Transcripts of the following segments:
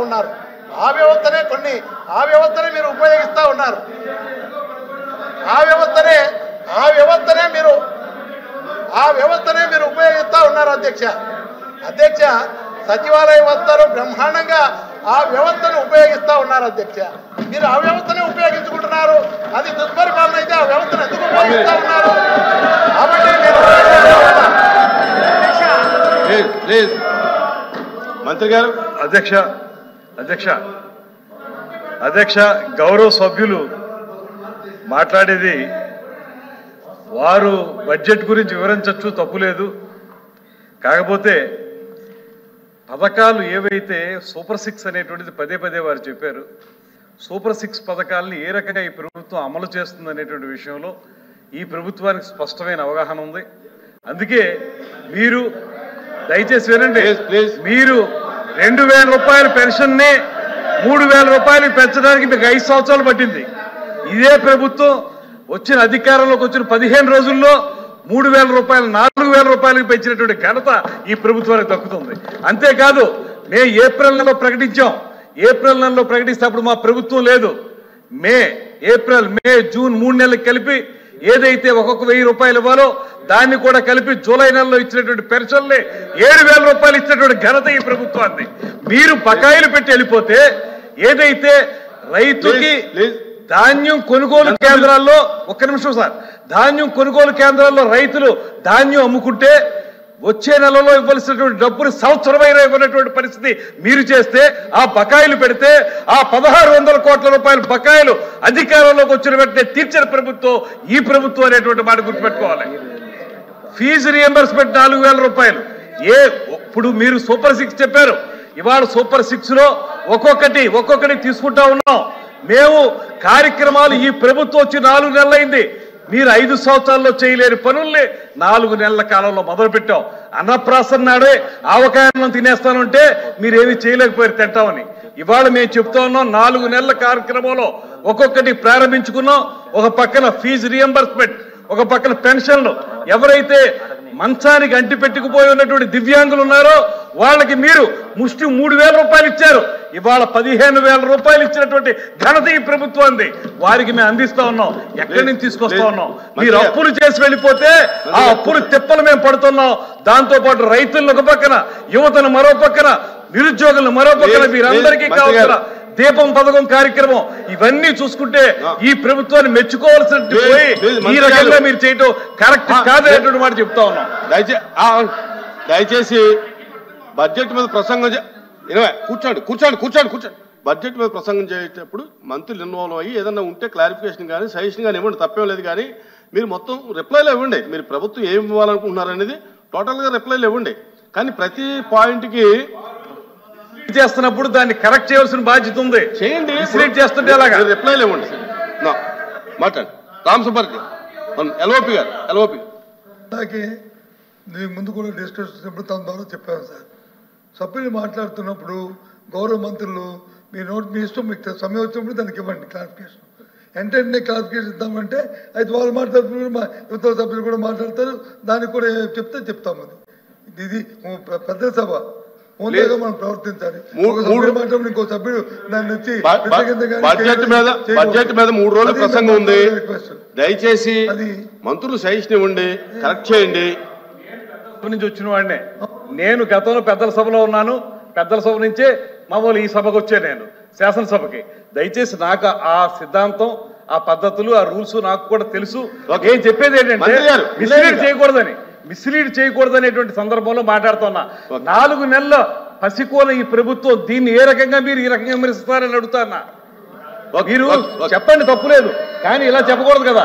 ఉన్నారు. ఆ వ్యవస్థనే మీరు ఉపయోగిస్తూ ఉన్నారు. ఆ వ్యవస్థనే మీరు ఉపయోగిస్తూ ఉన్నారు. అధ్యక్ష సచివాలయ వ్యవస్థను బ్రహ్మాండంగా ఆ వ్యవస్థను ఉపయోగిస్తూ ఉన్నారు. అధ్యక్ష మీరు ఆ వ్యవస్థనే ఉపయోగించుకుంటున్నారు. అది దుష్పరిపాలన అయితే ఆ వ్యవస్థను ఎందుకు ఉపయోగిస్తూ ఉన్నారు? కాబట్టి మంత్రి గారు. అధ్యక్ష గౌరవ సభ్యులు మాట్లాడేది వారు బడ్జెట్ గురించి వివరించవచ్చు, తప్పులేదు. కాకపోతే పథకాలు ఏవైతే సూపర్ 6 అనేటువంటిది పదే వారు చెప్పారు. సూపర్ 6 పథకాలను ఏ రకంగా ఈ ప్రభుత్వం అమలు చేస్తుంది అనేటువంటి విషయంలో ఈ ప్రభుత్వానికి స్పష్టమైన అవగాహన ఉంది. అందుకే మీరు దయచేసి వినండి, మీరు 2000 రూపాయల పెన్షన్ని 3000 రూపాయలు పెంచడానికి మీకు 5 సంవత్సరాలు పట్టింది. ఇదే ప్రభుత్వం వచ్చిన అధికారంలోకి వచ్చిన 15 రోజుల్లో 3000 రూపాయలు 4000 రూపాయలకు పెంచినటువంటి ఘనత ఈ ప్రభుత్వానికి దక్కుతుంది. అంతేకాదు మేము ఏప్రిల్ నెలలో ప్రకటించాం. ఏప్రిల్ నెలలో ప్రకటిస్తే అప్పుడు మా ప్రభుత్వం లేదు. ఏప్రిల్ మే జూన్ 3 నెలలకు కలిపి ఏదైతే ఒక్కొక్క 1000 రూపాయలు ఇవ్వాలో దాన్ని కూడా కలిపి జూలై నెలలో ఇచ్చినటువంటి పెన్షన్లే 7000 రూపాయలు ఇచ్చినటువంటి ఘనత ఈ ప్రభుత్వాన్ని. మీరు బకాయిలు పెట్టి వెళ్ళిపోతే ఏదైతే రైతుకి ధాన్యం కొనుగోలు కేంద్రాల్లో ధాన్యం కొనుగోలు కేంద్రాల్లో రైతులు ధాన్యం అమ్ముకుంటే వచ్చే నెలలో ఇవ్వాల్సినటువంటి డబ్బులు సంవత్సరమైనా ఇవ్వనటువంటి పరిస్థితి మీరు చేస్తే, ఆ బకాయిలు పెడితే ఆ 1600 కోట్ల రూపాయల బకాయిలు అధికారంలోకి వచ్చిన వెంటనే తీర్చిన ప్రభుత్వం ఈ ప్రభుత్వం అనేటువంటి మాట గుర్తుపెట్టుకోవాలి. ఫీజు రియంబర్స్మెంట్ 4000 రూపాయలు. ఇప్పుడు మీరు సూపర్ 6 చెప్పారు. ఇవాళ సూపర్ 6లో ఒక్కొక్కటి తీసుకుంటా ఉన్నాం. మేము కార్యక్రమాలు ఈ ప్రభుత్వం వచ్చి 4 నెలలైంది. మీరు 5 సంవత్సరాల్లో చేయలేని పనుల్ని 4 నెలల కాలంలో మొదలుపెట్టాం. అన్నప్రాసన నాడే ఆవకాయలను తినేస్తానంటే మీరేమీ చేయలేకపోయారు తింటామని. ఇవాళ మేము చెప్తా ఉన్నాం 4 నెలల కార్యక్రమంలో ఒక్కొక్కటి ప్రారంభించుకున్నాం. ఒక పక్కన ఫీజు రియంబర్స్మెంట్, ఒక పక్కన పెన్షన్లు. ఎవరైతే మంచానికి అంటి పెట్టుకుపోయి ఉన్నటువంటి దివ్యాంగులు ఉన్నారో వాళ్ళకి మీరు ముష్టి 3000 రూపాయలు ఇచ్చారు. ఇవాళ 15000 రూపాయలు ఇచ్చినటువంటి ఘనత ఈ ప్రభుత్వాన్ని. వారికి మేము అందిస్తా ఉన్నాం. ఎక్కడి నుంచి తీసుకొస్తా ఉన్నాం? మీరు అప్పులు చేసి వెళ్ళిపోతే ఆ అప్పులు తిప్పలు మేము పడుతున్నాం. దాంతో పాటు రైతులను ఒక పక్కన, యువతను మరో పక్కన, నిరుద్యోగులను మరో పక్కన, మీరందరికీ కావాల్సిన దీపం పథకం కార్యక్రమం ఇవన్నీ చూసుకుంటే ఈ ప్రభుత్వాన్ని మెచ్చుకోవాల్సిన పోయి ఈ రకంగా మీరు చేయటం కరెక్ట్ కాదనేటువంటి మాట చెప్తా ఉన్నాం. దయచేసి బడ్జెట్ మీద ప్రసంగం కూర్చోండి. బడ్జెట్ మీద ప్రసంగం చేసేటప్పుడు మంత్రులు ఇన్వాల్వ్ అయ్యి ఏదన్నా ఉంటే క్లారిఫికేషన్ కానీ సజెషన్ కానీ ఇవ్వండి, తప్పేం లేదు. కానీ మీరు మొత్తం రిప్లైలు ఇవ్వండి. మీరు ప్రభుత్వం ఏమి ఇవ్వాలనుకుంటున్నారు అనేది టోటల్గా రిప్లైలు ఇవ్వండి. కానీ ప్రతి పాయింట్కి చేస్తున్నప్పుడు దాన్ని కరెక్ట్ చేయాల్సిన బాధ్యత ఉంది. చేయండి. చేస్తుంటే అలాగా రిప్లైలు ఇవ్వండి. మాట్లాడండి. రామసుబ్బారెడ్డి ఎల్ఓపి గారు. ముందు కూడా డిస్కస్ చేసినప్పుడు తన ద్వారా చెప్పాను సార్. సభ్యులు మాట్లాడుతున్నప్పుడు గౌరవ మంత్రులు మీ ఇష్టం, మీకు సమయం వచ్చినప్పుడు దానికి ఇవ్వండి క్లారిఫికేషన్. వెంటనే క్లారిఫికేషన్ ఇద్దామంటే అయితే వాళ్ళు మాట్లాడుతున్నారు, ఇతర సభ్యులు కూడా మాట్లాడతారు. దానికి కూడా చెప్తాము. ఇది పెద్ద సభ, ఓన్లీగా మనం ప్రవర్తించాలి. మాట్లాడి ఇంకో సభ్యుడు దాన్ని వచ్చి బడ్జెట్ మీద 3 రోజుల ప్రసంగం ఉంది. దయచేసి మంత్రులు సజెషన్ ఇవ్వండి, కరెక్ట్ చేయండి. నుంచి వచ్చిన వాడినే నేను గతంలో పెద్దల సభలో ఉన్నాను. పెద్దల సభ నుంచే మామూలు ఈ సభకు వచ్చే నేను శాసనసభకి. దయచేసి నాకు ఆ సిద్ధాంతం, ఆ పద్ధతులు, ఆ రూల్స్ నాకు కూడా తెలుసు. ఏం చెప్పేది ఏంటంటే మిస్లీడ్ చేయకూడదనేటువంటి సందర్భంలో మాట్లాడుతున్నా. 4 నెలల పసికోన ఈ ప్రభుత్వం దీన్ని ఏ రకంగా మీరు ఈ రకంగా విమర్శిస్తారని అడుగుతానా? మీరు చెప్పండి, తప్పులేదు. కానీ ఇలా చెప్పకూడదు కదా.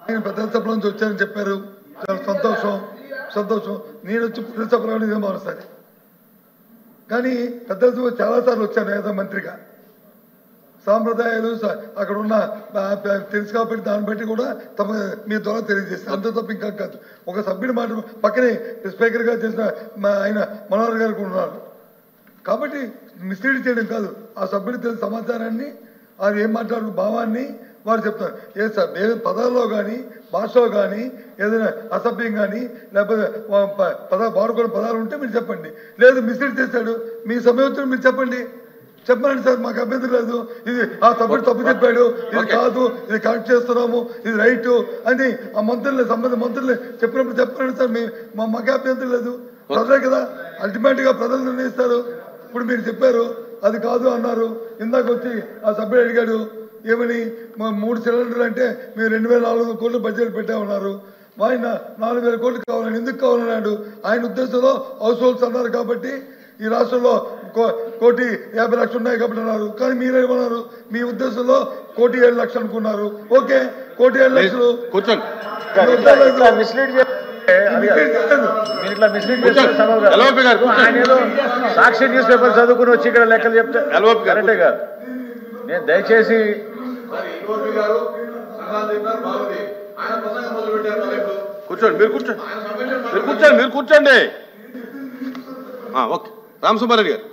నేను పెద్దల సభ నుంచి వచ్చానని చెప్పారు, చాలా సంతోషం. నేను వచ్చి పెద్ద సభలో మారుస్తాను. కానీ పెద్దల సభ చాలాసార్లు వచ్చాను ఏదో మంత్రిగా. సాంప్రదాయాలు అక్కడ ఉన్న తెలుసు కాబట్టి దాన్ని బట్టి కూడా మీ ద్వారా తెలియజేస్తాను. అంత తప్ప ఇంకా కాదు. ఒక సభ్యుడి మాట పక్కనే స్పీకర్గా చేసిన ఆయన మనోహర్ గారు కూడా ఉన్నారు. కాబట్టి మిస్లీడ్ చేయడం కాదు, ఆ సభ్యుడికి తెలిసిన సమాచారాన్ని, అది ఏం మాట్లాడు భావాన్ని వారు చెప్తారు ఏ సార్ ఏ పదాల్లో కానీ భాషలో కానీ ఏదైనా అసభ్యం కానీ లేకపోతే వాడుకున్న పదాలు ఉంటే మీరు చెప్పండి. లేదు మిస్లీడ్ చేశాడు మీ సమయం మీరు చెప్పండి. చెప్పండి సార్, మాకు అభ్యంతరం లేదు. ఇది ఆ సభ్యుడు తప్పు చెప్పాడు, ఇది కాదు, ఇది కరెక్ట్ చేస్తున్నాము, ఇది రైట్ అని ఆ మంత్రులు సంబంధిత మంత్రులు చెప్పినప్పుడు చెప్పండి సార్. మాకు అభ్యంతరం లేదు. ప్రజలే కదా అల్టిమేట్ గా ప్రజలు నిర్ణయిస్తారు. ఇప్పుడు మీరు చెప్పారు అది కాదు అన్నారు. ఇందాక వచ్చి ఆ సభ్యుడు అడిగాడు ఏమని 3 సిలిండర్లు అంటే మీరు 2,400 కోట్లు బడ్జెట్ పెట్టామన్నారు. ఆయన 4,000 కోట్లు కావాలని ఎందుకు కావాలన్నాడు? ఆయన ఉద్దేశంలో హౌస్ హోల్డ్స్ అన్నారు కాబట్టి ఈ రాష్ట్రంలో 1,50,00,000 ఉన్నాయి కాబట్టి అన్నారు. కానీ మీరేమన్నారు? మీ ఉద్దేశంలో 1,07,00,000 అనుకున్నారు. ఓకే 1,07,00,000 కూర్చోండి. సాక్షి న్యూస్ పేపర్ చదువుకుని వచ్చి ఇక్కడ లెక్కలు చెప్తే కరెక్టే కాదు. నేను దయచేసి కూర్చోండి, మీరు కూర్చోండి, మీరు కూర్చోండి. ఓకే రామసుబ్బారెడ్డి గారు.